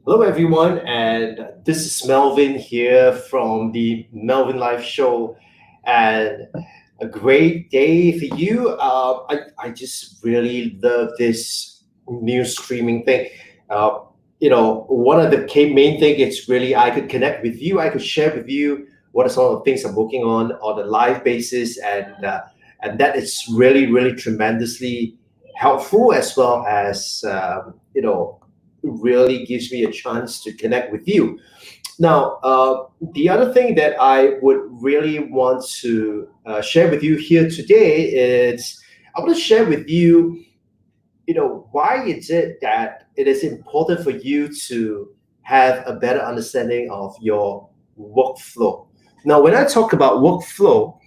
Hello, everyone, and this is Melvin here from the Melvin Live Show, and a great day for you. I just really love this new streaming thing. Uh, One of the main thing is really I could connect with you. I could share with you what are some of the things I'm working on a live basis, and that is really tremendously helpful as well as really gives me a chance to connect with you. Now, the other thing that I would really want to share with you here today is I want to share with you, why is it that it is important for you to have a better understanding of your workflow. Now, when I talk about workflow,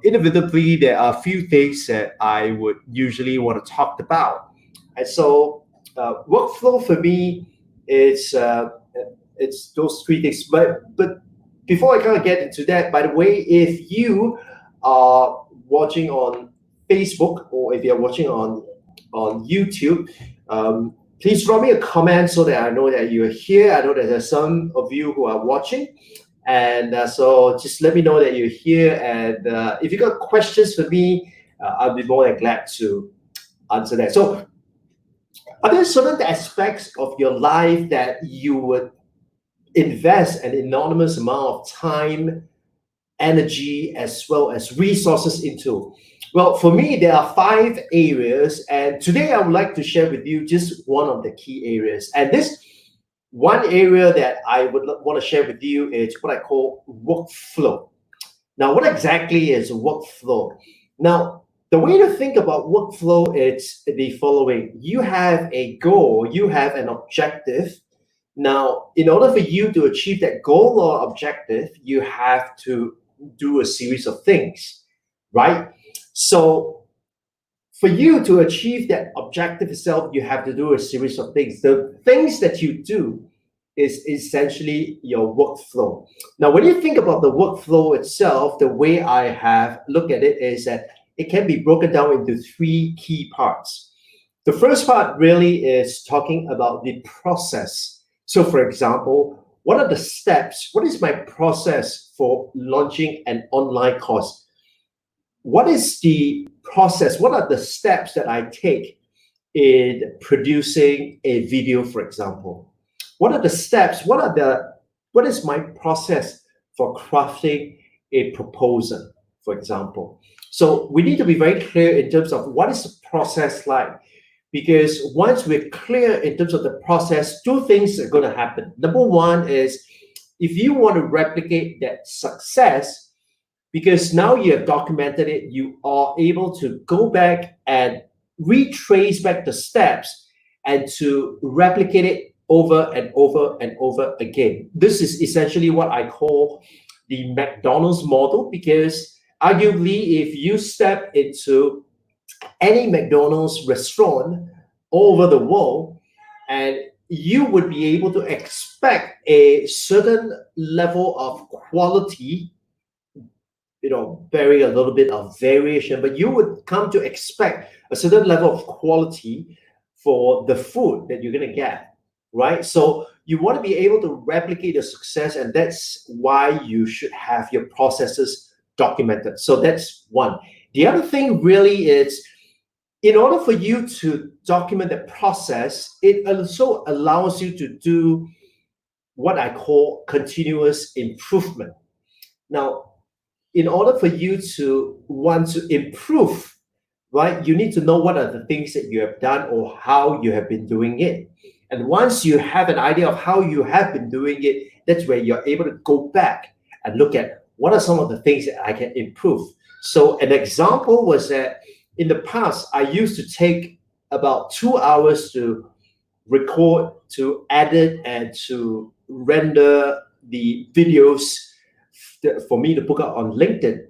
inevitably there are a few things that I would usually want to talk about, and so workflow for me is it's those three things. But before I kind of get into that, by the way, if you are watching on Facebook or if you're watching on YouTube, please drop me a comment so that I know that you're here. I know that there's some of you who are watching, and so just let me know that you're here. And if you got questions for me, I'll be more than glad to answer that. So, are there certain aspects of your life that you would invest an enormous amount of time, energy, as well as resources into? Well, for me, there are five areas, and today I would like to share with you just one of the key areas. And this one area that I would want to share with you is what I call workflow. Now, what exactly is workflow? Now, the way to think about workflow is the following. You have a goal, you have an objective. Now, in order for you to achieve that goal or objective, you have to do a series of things, right? So, for you to achieve that objective itself, you have to do a series of things. The things that you do is essentially your workflow. Now, when you think about the workflow itself, the way I have looked at it is that it can be broken down into three key parts. The first part really is talking about the process. So, for example, what are the steps? What is my process for launching an online course? What is the process? What are the steps that I take in producing a video, for example? What are the steps? What is my process for crafting a proposal, for example? So we need to be very clear in terms of what is the process like. Because once we're clear in terms of the process, two things are going to happen. Number one is if you want to replicate that success, because now you have documented it, you are able to go back and retrace back the steps and to replicate it over and over and over again. This is essentially what I call the McDonald's model, because arguably, if you step into any McDonald's restaurant all over the world, and you would be able to expect a certain level of quality, vary a little bit of variation, but you would come to expect a certain level of quality for the food that you're going to get, right? So you want to be able to replicate the success, and that's why you should have your processes documented. So that's one. The other thing really is, in order for you to document the process, it also allows you to do what I call continuous improvement. Now, in order for you to want to improve, right, you need to know what are the things that you have done or how you have been doing it. And once you have an idea of how you have been doing it, that's where you're able to go back and look at what are some of the things that I can improve. So an example was that in the past, I used to take about 2 hours to record, to edit, and to render the videos for me to put out on LinkedIn.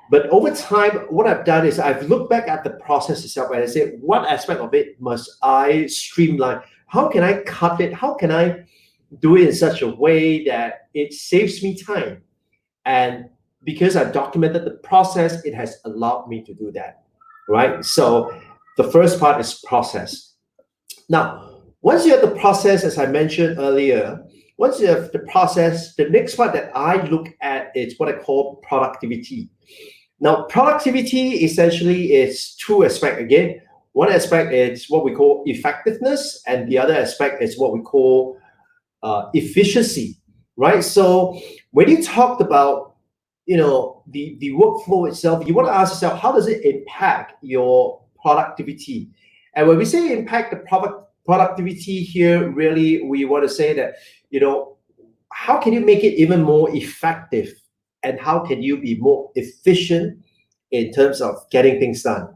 But over time, what I've done is I've looked back at the process itself and I said, what aspect of it must I streamline? How can I cut it? How can I do it in such a way that it saves me time? And because I've documented the process, it has allowed me to do that, right? So the first part is process. Now, Once you have the process, as I mentioned earlier, once you have the process, the next part that I look at is what I call productivity. Now, productivity essentially is two aspects again. One aspect is what we call effectiveness, and the other aspect is what we call efficiency, right? So when you talked about the workflow itself, you want to ask yourself, how does it impact your productivity? And when we say impact the productivity here, really we want to say that how can you make it even more effective, and how can you be more efficient in terms of getting things done,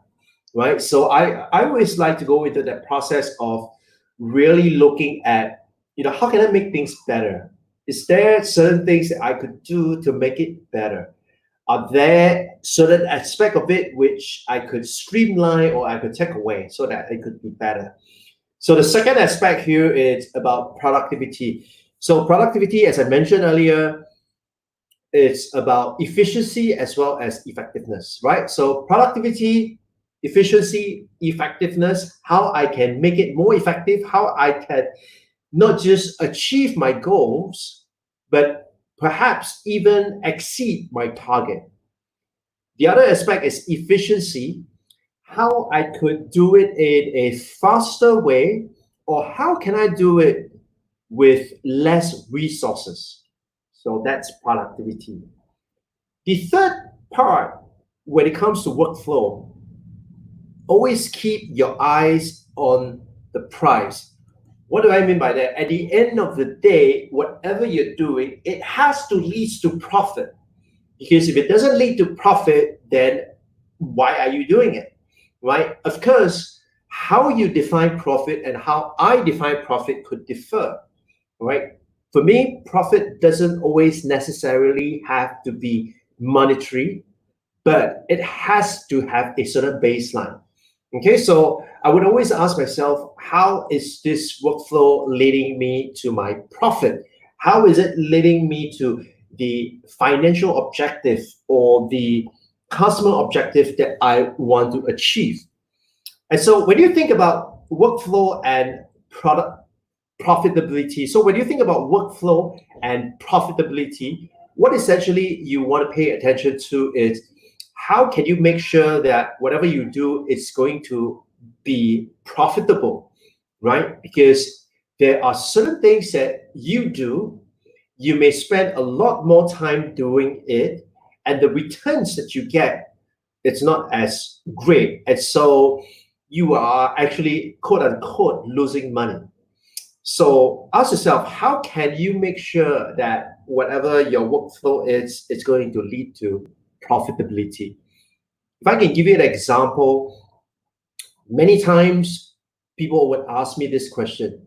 right? So I always like to go into that process of really looking at, how can I make things better? Is there certain things that I could do to make it better? Are there certain aspect of it which I could streamline or I could take away so that it could be better? So the second aspect here is about productivity. So productivity, as I mentioned earlier, it's about efficiency as well as effectiveness, right? So productivity, efficiency, effectiveness, how I can make it more effective, how I can not just achieve my goals, but perhaps even exceed my target. The other aspect is efficiency, how I could do it in a faster way, or how can I do it with less resources. So that's productivity. The third part, when it comes to workflow, always keep your eyes on the price. What do I mean by that? At the end of the day, whatever you're doing, it has to lead to profit. Because if it doesn't lead to profit, then why are you doing it? Right? Of course, how you define profit and how I define profit could differ. Right? For me, profit doesn't always necessarily have to be monetary, but it has to have a certain baseline. Okay, so I would always ask myself, how is this workflow leading me to my profit? How is it leading me to the financial objective or the customer objective that I want to achieve? And so when you think about workflow and product profitability, so when you think about workflow and profitability, what essentially you want to pay attention to is, how can you make sure that whatever you do is going to be profitable, right? Because there are certain things that you do, you may spend a lot more time doing it, and the returns that you get, it's not as great. And so you are actually, quote unquote, losing money. So ask yourself, how can you make sure that whatever your workflow is, it's going to lead to profitability? If I can give you an example, many times people would ask me this question: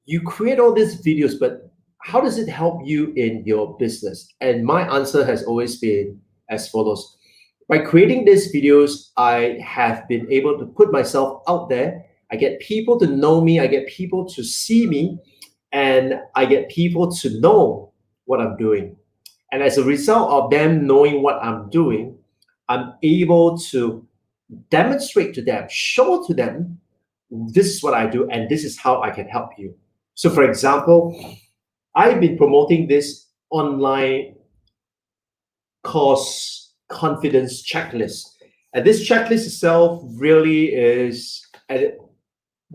you create all these videos, but how does it help you in your business? And my answer has always been as follows. By creating these videos, I have been able to put myself out there. I get people to know me, I get people to see me, and I get people to know what I'm doing. And as a result of them knowing what I'm doing, I'm able to demonstrate to them, show to them, this is what I do and this is how I can help you. So for example, I've been promoting this online course confidence checklist. And this checklist itself really is, and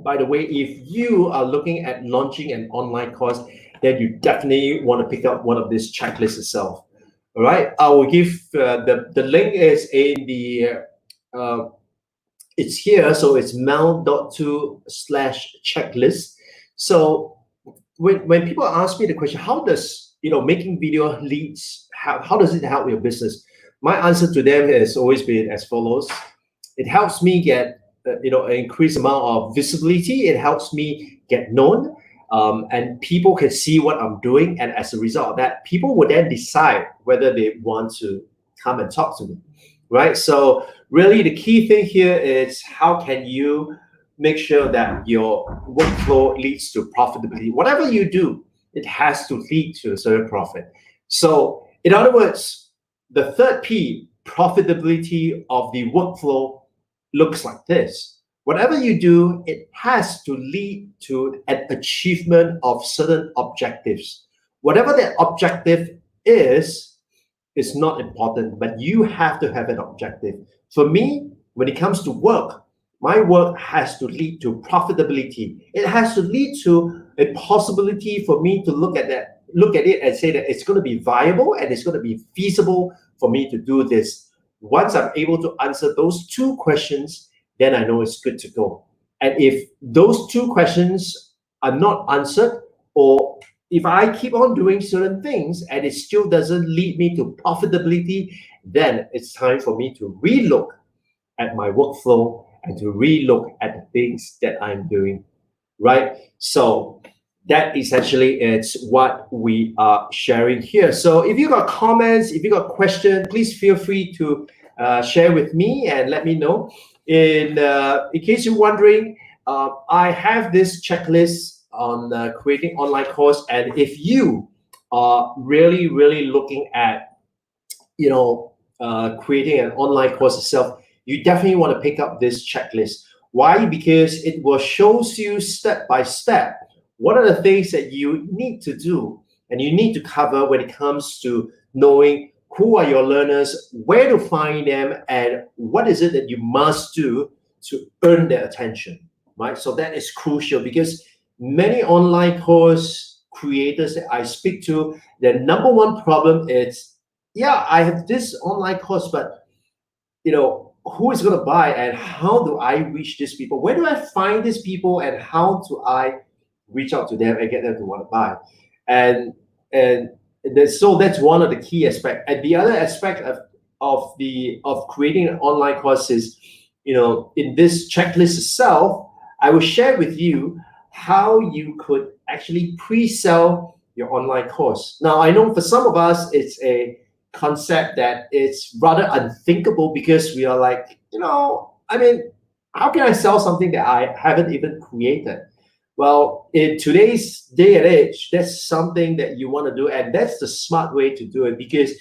by the way, if you are looking at launching an online course, then you definitely want to pick up one of these checklists itself. All right, I will give the link is in the it's here, so it's mel.to/checklist. So when people ask me the question, how does making video leads, how does it help your business? My answer to them has always been as follows. It helps me get an increased amount of visibility. It helps me get known, and people can see what I'm doing. And as a result of that, people will then decide whether they want to come and talk to me, right? So really the key thing here is, how can you make sure that your workflow leads to profitability? Whatever you do, it has to lead to a certain profit. So in other words, the third P, profitability of the workflow, looks like this. Whatever you do, it has to lead to an achievement of certain objectives. Whatever that objective is not important, but you have to have an objective. For me, when it comes to work, my work has to lead to profitability. It has to lead to a possibility for me to look at it and say that it's going to be viable and it's going to be feasible for me to do this. Once I'm able to answer those two questions, then I know it's good to go. And if those two questions are not answered, or if I keep on doing certain things and it still doesn't lead me to profitability, then it's time for me to relook at my workflow and to relook at the things that I'm doing, right? So that essentially is what we are sharing here. So if you got comments, if you got questions, please feel free to share with me and let me know. In case you're wondering, I have this checklist on creating online course, and if you are really looking at creating an online course itself, you definitely want to pick up this checklist. Why? Because it will shows you step by step what are the things that you need to do and you need to cover when it comes to knowing who are your learners, where to find them, and what is it that you must do to earn their attention, right? So that is crucial, because many online course creators that I speak to, their number one problem is, yeah, I have this online course, but who is going to buy and how do I reach these people? Where do I find these people and how do I reach out to them and get them to want to buy? So that's one of the key aspects. And the other aspect of creating an online course is, in this checklist itself, I will share with you how you could actually pre-sell your online course. Now, I know for some of us, it's a concept that it's rather unthinkable, because we are like, how can I sell something that I haven't even created? Well, in today's day and age, that's something that you want to do, and that's the smart way to do it, because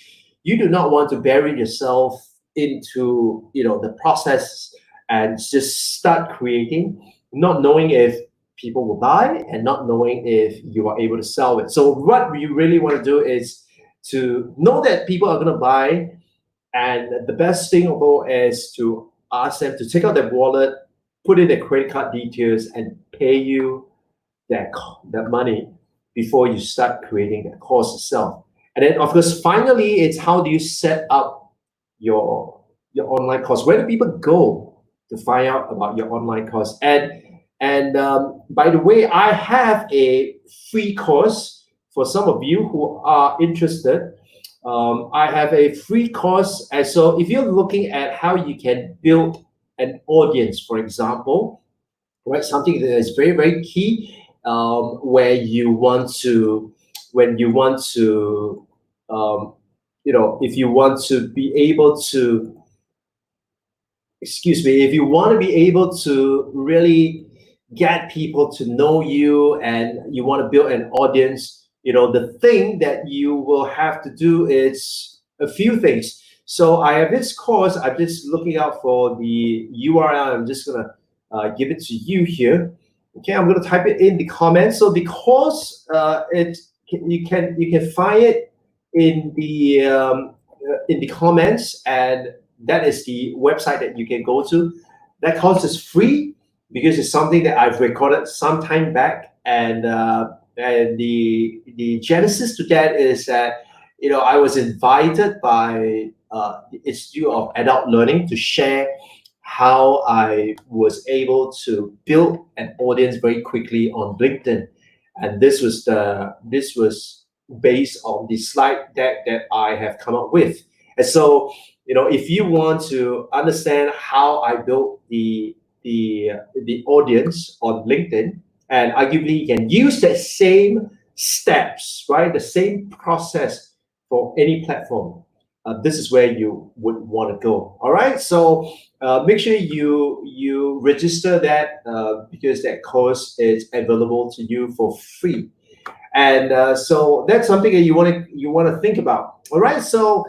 you do not want to bury yourself into the process and just start creating, not knowing if people will buy and not knowing if you are able to sell it. So what you really want to do is to know that people are going to buy, and the best thing of all is to ask them to take out their wallet, put in their credit card details, and pay you that money before you start creating that course itself. And then, of course, finally, it's how do you set up your online course? Where do people go to find out about your online course? And by the way, I have a free course for some of you who are interested. I have a free course. And so if you're looking at how you can build an audience, for example, right, something that is very key, where you want to, when you want to, if you want to be able to, if you want to be able to really get people to know you and you want to build an audience, the thing that you will have to do is a few things. So I have this course. I'm just looking out for the URL. I'm just gonna give it to you here. Okay, I'm gonna type it in the comments. So the course, you can find it in the comments, and that is the website that you can go to. That course is free because it's something that I've recorded some time back, and the genesis to that is that I was invited by the Institute of Adult Learning to share how I was able to build an audience very quickly on LinkedIn, and this was based on the slide deck that I have come up with. And so, if you want to understand how I built the audience on LinkedIn, and arguably you can use the same steps, right, the same process for any platform, this is where you would want to go. All right, so make sure you register that, because that course is available to you for free. And so that's something that you want to think about. All right, so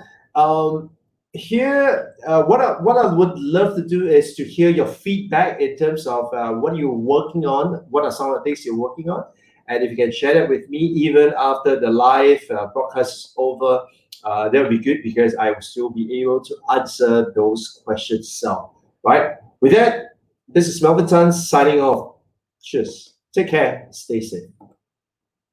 here, what I would love to do is to hear your feedback in terms of what you're working on. What are some of the things you're working on? And if you can share that with me, even after the live broadcast is over, that would be good because I will still be able to answer those questions. So, right. With that, this is Melvin Tan signing off. Cheers. Take care. Stay safe.